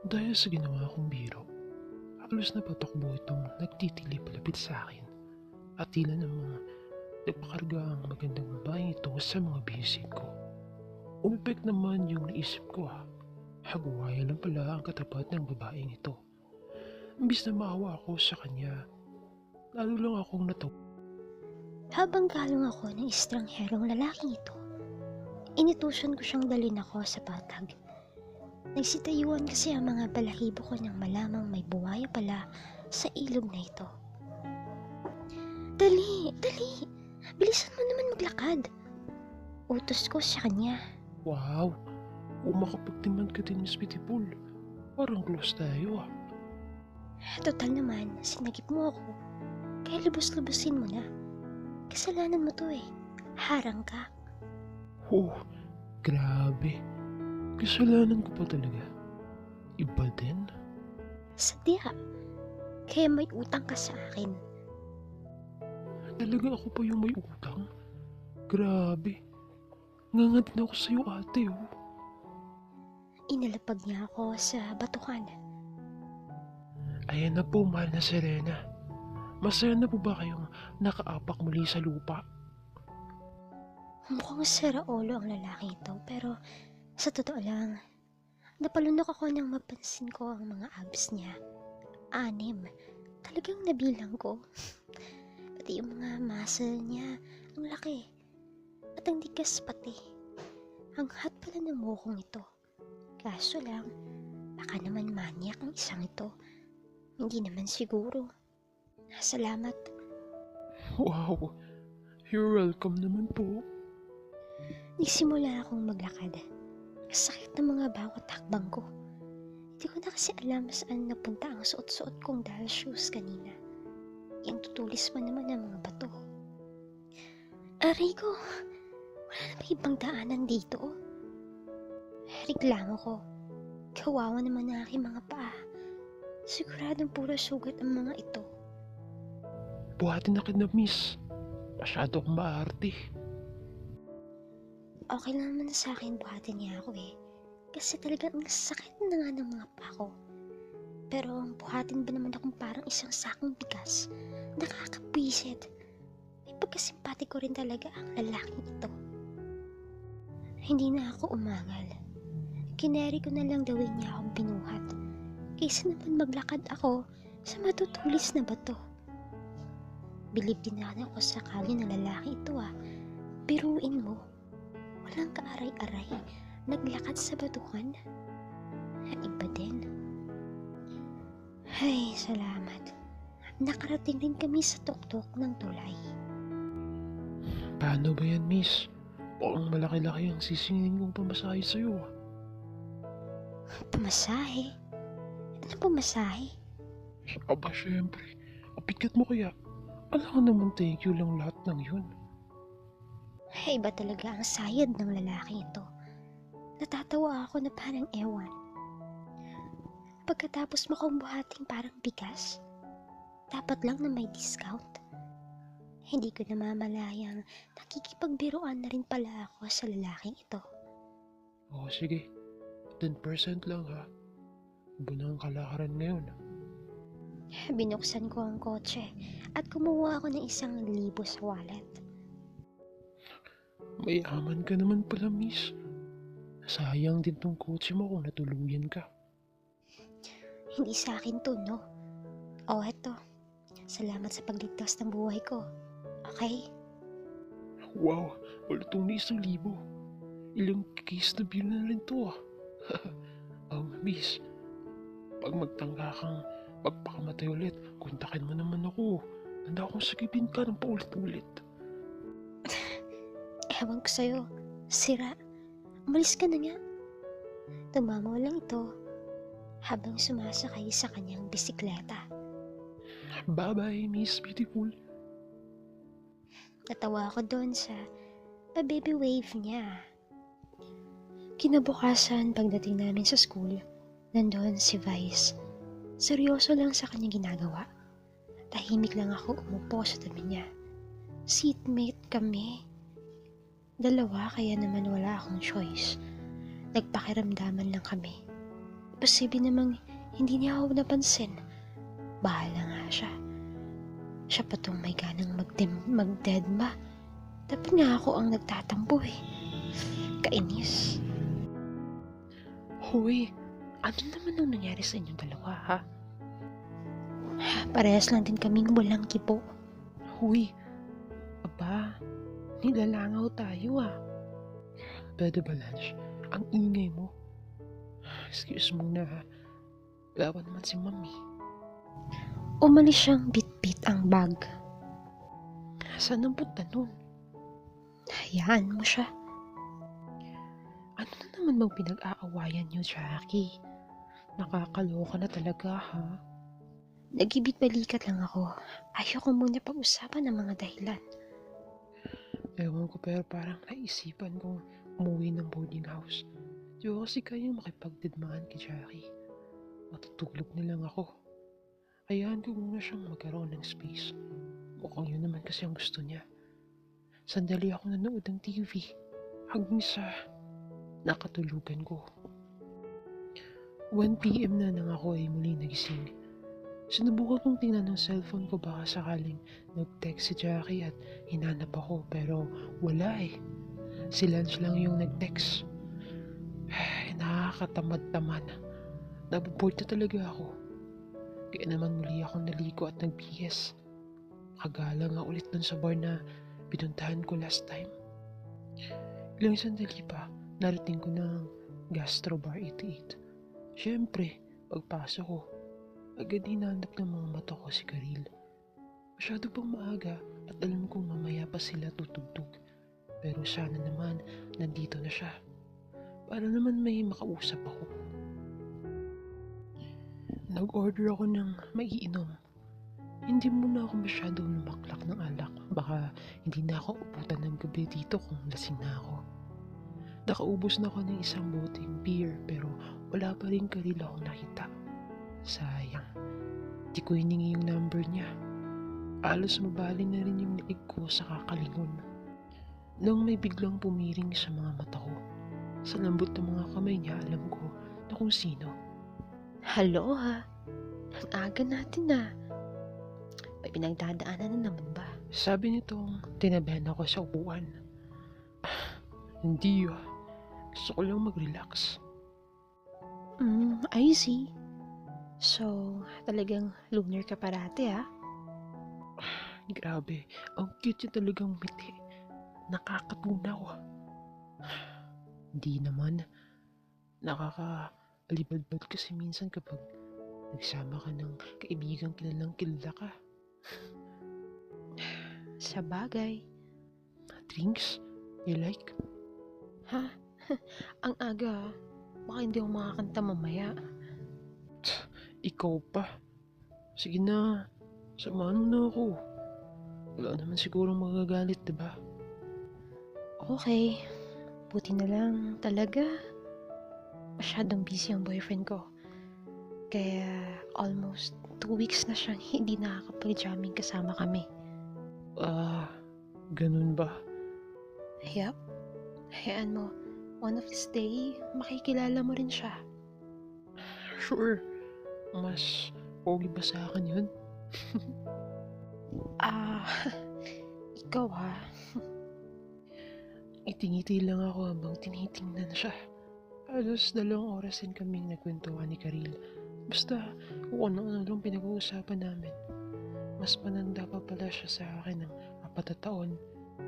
Dahil sa ginawa kong biro, halos napatakbo itong nagtitili palapit sa akin at tila namang nagpakarga ang magandang babaeng ito sa mga bisig ko. Umipek naman yung naisip ko hagwaya lang pala ang katapat ng babaeng ito. Imbis na maawa ako sa kanya, lalo lang akong natawa. Habang galong ako ng estrangherong lalaking ito, inutusan ko siyang dalhin ako sa patag. Nagsitayuan kasi ang mga balahibo ko nang malamang may buwaya pala sa ilog na ito. Dali! Dali! Bilisan mo naman maglakad! Utos ko sa kanya. Wow! Kung makapagtiman ka din, Miss Beautiful, parang close tayo Total naman, sinagip mo ako. Kaya lubos-lubusin mo na. Kasalanan mo to eh. Harang ka. Oh, grabe. Kasalanan ko pa talaga. Iba din. Sadya. Kaya may utang ka sa akin. Talaga ako pa yung may utang? Grabe. Nganga din ako sa'yo, ate. Inalapag niya ako sa batukan. Ayan na po, mahal na Serena. Masaya na po ba kayong nakaapak muli sa lupa? Mukhang siraulo ang lalaki ito, pero sa totoo lang, napalunok ako nang mapansin ko ang mga abs niya. 6. Talagang nabilang ko. Pati yung mga muscle niya, ang laki. At ang tigas pati. Ang hot pala ng mukong ito. Kaso lang, baka naman manyak ang isang ito. Hindi naman siguro. Salamat. Wow, you're welcome naman po. Nagsimula akong maglakad. Sakit ng mga bawat hakbang ko. Hindi ko na kasi alam saan napunta ang suot-suot kong dal shoes kanina. Yung tutulis pa naman ng mga bato. Aray ko, wala na ba ibang daanan dito? Reklamo ko. Kawawa naman ang aking mga paa. Siguradong puro sugat ang mga ito. Buhatin na kita, miss. Masyado akong maarte. Okay lang naman sa akin buhatin niya ako eh. Kasi talagang ang sakit na nga ng mga paa ko. Pero buhatin ba naman akong parang isang sakong bigas? Nakakapwisit. May pagkasimpati ko rin talaga ang lalaking ito. Hindi na ako umangal. Kineri ko na lang gawin niya akong binuhat. Kaysa naman maglakad ako sa matutulis na bato. Bilib din ako sa kalye ng lalaki ito Biruin mo. Walang kaaray-aray. Naglakad sa batukan. Iba din. Ay, salamat. Nakarating din kami sa tuktok ng tulay. Paano ba yan, miss? Mukhang malaki-laki ang sisingin kong pamasahe sa'yo Pamasahe? Ano pamasahe? Aba, syempre. Apikat mo kaya. Alam ka naman, thank you lang lahat ng yun. Ay, iba talaga ang sayad ng lalaki ito. Natatawa ako na parang ewan. Pagkatapos mo kong buhating parang bigas, dapat lang na may discount. Hindi ko namamalayang nakikipagbiruan na rin pala ako sa lalaking ito. Oo, sige. 10% lang Iba na ang kalakaran ngayon. Binuksan ko ang kotse at kumuha ako ng 1,000 sa wallet. Mayaman ka naman pala, miss. Sayang din tong kotse mo kung natuluyan ka. Hindi sa akin to, no? Eto. Salamat sa pagligtas ng buhay ko. Okay? Wow, wala tong na 1,000. Ilang case na bill na rin to miss, pag magtangka kang magpakamatay ulit, kontakin mo naman ako. Handa akong sagipin ka ng paulit-ulit. Ewan ko sa'yo. Sira. Umalis ka na nga. Tumamaw lang ito habang sumasakay sa kanyang bisikleta. Bye-bye, Miss Beautiful. Natawa ako doon sa pa-baby wave niya. Kinabukasan pagdating namin sa school, nandoon si Vice. Seryoso lang sa kanya ginagawa. Tahimik lang ako umupo sa tabi niya. Seatmate kami. 2 kaya naman wala akong choice. Nagpakiramdaman lang kami. Posible namang hindi niya ako napansin. Bahala nga siya. Siya pa tong may ganang magdedma. Dapat nga ako ang nagtatampo eh. Kainis. Hoy, ano naman ang nangyari sa inyong dalawa, ha? Parehas lang din kaming walang kibo. Hoy, aba, nilalangaw tayo Pwede ba, Lange? Ang ingay mo. Excuse muna ha. Wala pa naman si Mami. Umalis siyang bit-bit ang bag. Saan ang punta nun? Hayaan mo siya. Ano na naman bang pinag-aawayan niyo, Jackie? Nakakaloka na talaga, ha? Nagibit-balikat lang ako. Ayoko muna pag-usapan ng mga dahilan. Ewan ko pero parang naisipan kong umuwi ng boarding house. Di ko kasi kayang makipagdidmaan kay Jackie. Matutulog na lang ako. Hayaan ko muna siyang magkaroon ng space. Mukhang yun naman kasi ang gusto niya. Sandali ako nanood ng TV. Hanggang sa nakatulugan ko. 1 PM na nang ako ay muli nagising. Sinubukan kong tingnan ng cellphone ko baka sakaling nag-text si Jackie at hinanap ako pero wala eh. Si Lance lang yung nag-text. Ay, nakakatamad-tamad. Naboboard na talaga ako. Kaya naman muli akong naligo at nag-BS. Kagala nga ulit dun sa bar na pinuntahan ko last time. Ilang sandali pa, narating ko ng Gastro Bar 88. Siyempre, pagpasok ko, agad hinanap ng mga mata ko si Karil. Masyado pang maaga at alam kong mamaya pa sila tutugtog. Pero sana naman nandito na siya. Para naman may makausap ako. Nag-order ako ng maiinom. Hindi muna ako masyadong lumaklak ng alak. Baka hindi na ako uputan ng gabi dito kung lasing na ako. Nakaubos na ako ng isang boteng beer pero wala pa rin Karil akong nakita. Sayang. Di ko hiningi yung number niya. Alos mabali na rin yung liig ko sa kakalingon. Nang may biglang pumiring sa mga mata ko. Sa lambot ng mga kamay niya alam ko na kung sino. Hello ha? Ang aga natin na. May pinagdadaanan na naman ba? Sabi nitong tinabihan ako sa upuan. Hindi Gusto ko lang mag-relax. I see. So, talagang loner ka parati ha? Grabe, ang cute niya talagang miti. Nakakatunaw. Hindi naman. Nakaka-alibadbad kasi minsan kapag nagsama ka ng kaibigang kilalang kilala ka. Sa bagay. Drinks? You like? Ha? Ang aga. Baka hindi ako makakanta mamaya. Ikaw pa. Sige na. Samahan mo na ako. Wala naman sigurong magagalit, diba? Okay. Buti na lang talaga. Masyadong busy ang boyfriend ko. Kaya almost 2 weeks na siyang hindi nakakapag-jamming kasama kami. Ganun ba? Yup. Hayaan mo. One of this day, makikilala mo rin siya. Sure. Mas pogi ba sa akin yun? Ikaw ha? Itingiti lang ako habang tinitingnan siya. Halos 2 oras din kaming nagkwentuhan ni Karil. Basta kung ano-ano lang pinag-uusapan namin. Mas pananda pa pala siya sa akin ng 4 na taon.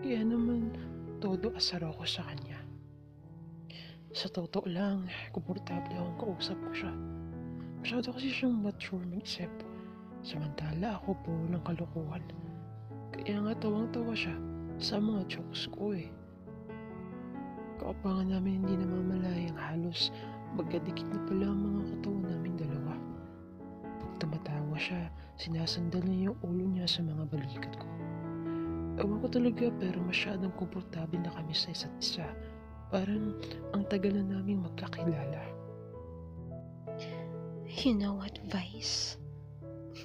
Kaya naman todo asar ako sa kanya. Sa totoo lang, komportable akong kausap ko siya. Masyado kasi siyang mature mag-isip. Samantala ako puro ng kalokohan. Kaya nga tawang-tawa siya sa mga jokes ko eh. Kaupangan namin hindi namamalayang halos magkadikit na pala ang mga katawan naming dalawa. Pag tumatawa siya, sinasandal niya yung ulo niya sa mga balikat ko. Ewan ko talaga pero masyadong komportable na kami sa isa't isa. Parang ang tagal na naming magkakilala. You know what, Vice?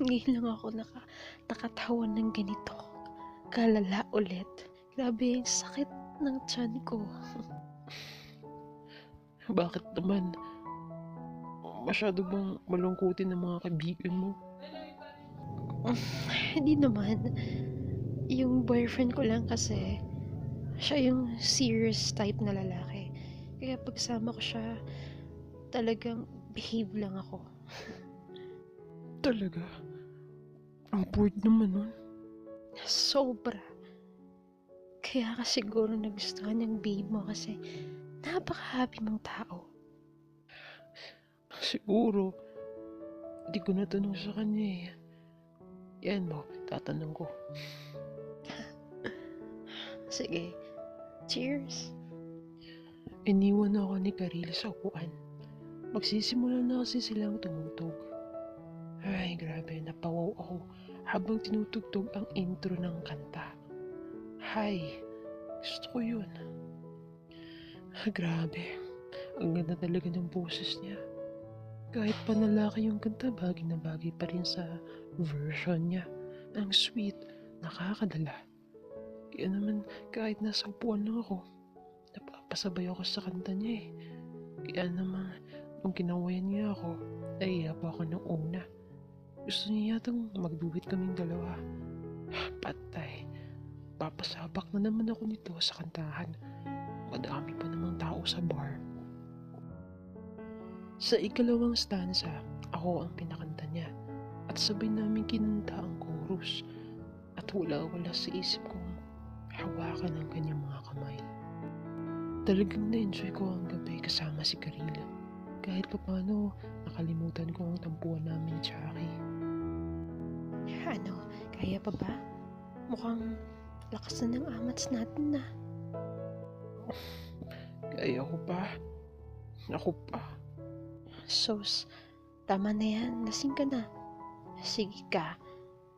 Ngayon lang ako nakatawan ng ganito. Kalala ulit. Grabe, ang sakit ng tiyan ko. Bakit naman? Masyado bang malungkutin ng mga kaibigan mo? Hindi naman. Yung boyfriend ko lang kasi, siya yung serious type na lalaki. Kaya pagsama ko siya, talagang behave lang ako. Talaga? Ang bored naman nun. Sobra. Kaya ka siguro nagustuhan ng babe mo kasi napaka-happy mong tao. Siguro, di ko natanong sa kanya eh. Yan mo, tatanong ko. Sige, cheers. Iniwan ako ni Karil sa upuan. Magsisimula na kasi silang tumutog. Ay, grabe, napawaw ako habang tinutugtog ang intro ng kanta. Hay, gusto ko yun. Grabe, ang ganda talaga ng boses niya. Kahit panlalaki yung kanta, bagay na bagay pa rin sa version niya. Ang sweet, nakakadala. Kaya naman, kahit nasa upuan lang ako, napapasabay ako sa kanta niya eh. Kaya naman, nung kinawayan niya ako, naiya pa ako ng una. Gusto niya yatang magduwit kaming dalawa. Patay. Papasabak na naman ako nito sa kantahan. Madami pa namang tao sa bar. Sa ikalawang stanza, ako ang pinakanta niya at sabay namin kinanta ang chorus at wala-wala sa isip kong hawakan ang kanyang mga kamay. Talagang na-enjoy ko ang gabi kasama si Karila. Kahit paano, nakalimutan ko ang tampuan namin ni Jackie. Ano, kaya pa ba? Mukhang lakas na ng amats natin na. Kaya ko pa. Ako pa. Sos, tama na yan, lasing ka na. Sige ka,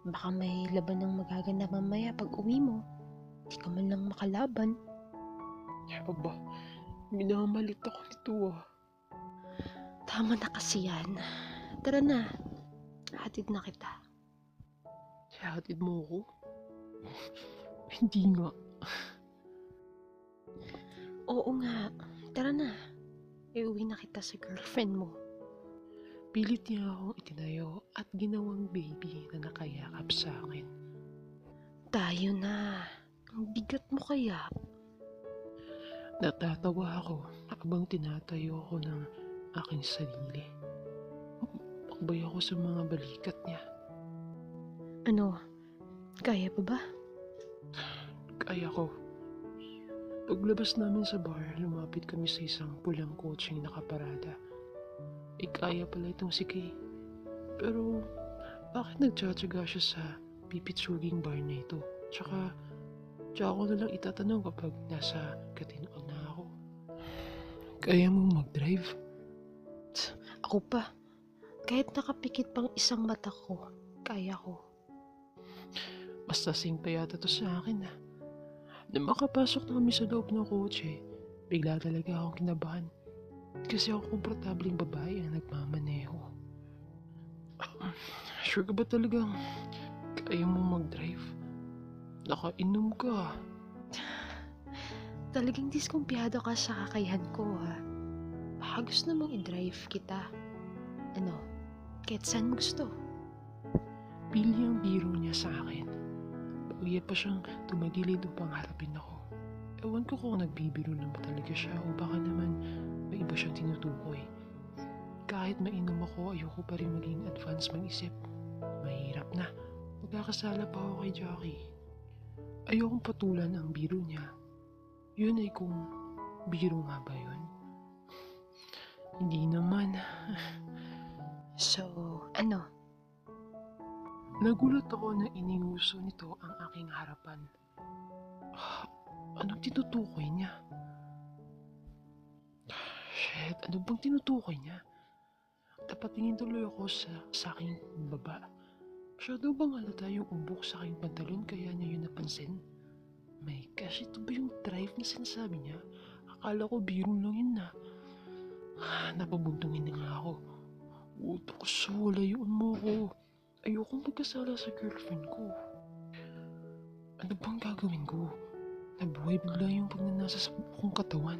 baka may laban ng magaganap mamaya pag uwi mo. Di ka man lang makalaban. Aba, minamalit ako nito ah. Tama na kasi yan. Tara na, hatid na kita. Hatid mo ako? Hindi nga. Oo nga, tara na. Iuwi na kita sa girlfriend mo. Pilit niya akong itinayo at ginawang baby na nakayakap sa akin. Tayo na. Ang bigat mo kaya. Natatawa ako habang tinatayo ako ng aking sarili. Pakbay ako sa mga balikat niya. Ano, kaya pa ba? Kaya ko. Paglabas namin sa bar, lumapit kami sa isang pulang kotseng nakaparada. Kaya pala itong si Kay. Pero, bakit nagtsatsaga siya sa pipitsuging bar na ito? Tsaka ko na lang itatanong kapag nasa katinoan na ako. Kaya mo mag-drive? Ako pa. Kahit nakapikit pang isang mata ko, kaya ko. Mas lasing pa yata to sa akin ah. Nang makapasok na kami sa loob ng kotse, bigla talaga akong kinabahan. Kasi ako komportableng babae ang nagmamaneho. Sure ka ba talagang kaya mo mag-drive? Nakainom ka. Talagang diskumpiyado ka sa kakayahan ko ha. Baka gusto mong i-drive kita. Ano, kahit saan mo gusto. Pili ang biro niya sa akin. Pauya pa siyang tumagilid upang harapin ako. Ewan ko kung nagbibiro lang ba talaga siya o baka naman may iba siyang tinutukoy. Kahit mainom ako, ayoko pa rin maging advance mag-isip. Mahirap na. Magkakasala pa ako kay Jackie. Ayokong patulan ang biro niya. Yun ay kung biro nga ba yun? Hindi naman. So, ano? Nagulat ako na ininguso nito ang aking harapan. Anong tinutukoy niya? Shit, ano bang tinutukoy niya? Tapatingin tuloy ako sa aking baba. Masyado bang halata yung umbok sa aking pantalon kaya niya yun napansin? My gosh, ito ba yung drive na sinasabi niya? Akala ko biro lang yun na. Napabuntungin na nga ako. Uto ko so, layuan mo ko. Ayokong magkasala sa girlfriend ko. Ano bang gagawin ko? Nabuhay bigla yung pagnanasa sa kong katawan.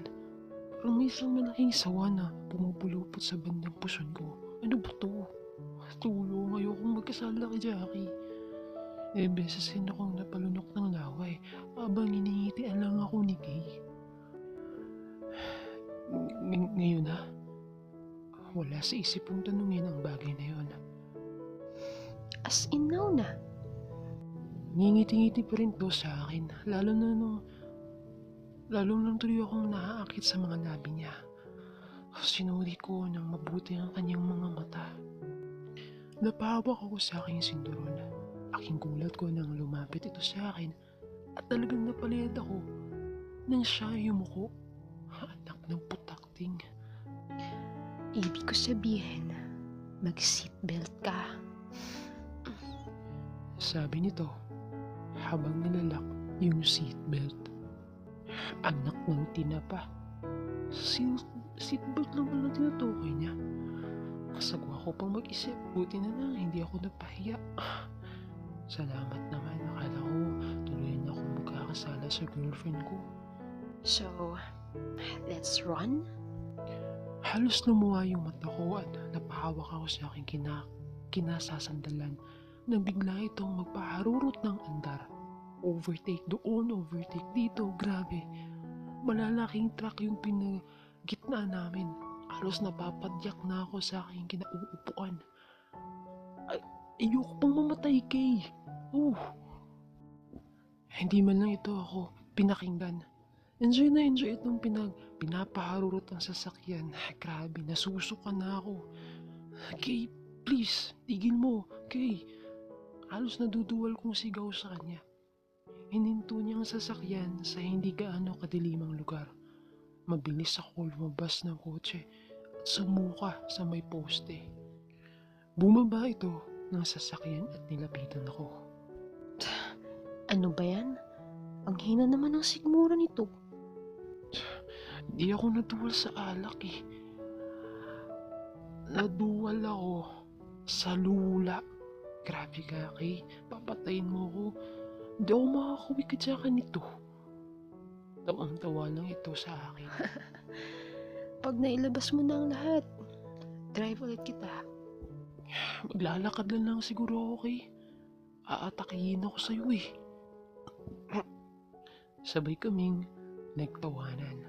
Parang may isang malaking sawa na pumupulupot sa bandang puson ko. Ano ba to? Tulong, ayokong magkasala kay Jackie. Beses din akong napalunok ng laway habang niningitian lang ako ni Kay. Ngayon na, wala sa isip kong tanungin ang bagay na yun. As in now na. Ngingiti-ngiti pa rin to sa akin, lalo nang tuloy akong naaakit sa mga labi niya. Sinuri ko ng mabuti ang kanyang mga mata. Napahawak ako sa aking sinduron. Aking gulat ko nang lumapit ito sa akin at talagang napaliyad ako nang siya yumuko. Anak ng putakting. Ibig ko sabihin, mag-seatbelt ka. Sabi nito habang nilalak yung seatbelt. Anak ng tinapa. Seatbelt lang pala tinutukoy niya. Kasagwa ko pang mag-isip. Buti na lang hindi ako napahiya. Salamat naman. Akala ko tuloy na akong magkakasala sa girlfriend ko. So, let's run? Halos lumuha yung mata ko at napahawak ako sa aking kinasasandalan nang bigla itong magpaharurot ng andar. Overtake doon, overtake dito, grabe. Malalaking truck yung pinagitnaan namin. Halos napapadyak na ako sa aking kinauupuan. Ayoko pang mamatay, Kay. Hindi man lang ito ako pinakinggan. Enjoy na enjoy itong pinapaharurot ang sasakyan. Grabe, nasusuka na ako. Kay, please, tigil mo. Kay, halos naduduwal kong sigaw sa kanya. Hininto niya ang sasakyan sa hindi gaano kadilimang lugar. Mabilis ako lumabas ng kotse at sumuka sa may poste. Bumaba ito ng sasakyan at nilapitan ako. Ano ba yan? Ang hina naman ng sigmura nito. Di ako naduwal sa alak eh. Naduwal ako sa lula. Grabe ka, Kay. Papatayin mo ko. Hindi ako makakawig ka tsaka nito. Tawang-tawa lang ito sa akin. Pag nailabas mo na ang lahat, drive ulit kita. Maglalakad lang siguro ako, Kay. Aatakihin ako sa'yo eh. Sabay kaming nagtawanan.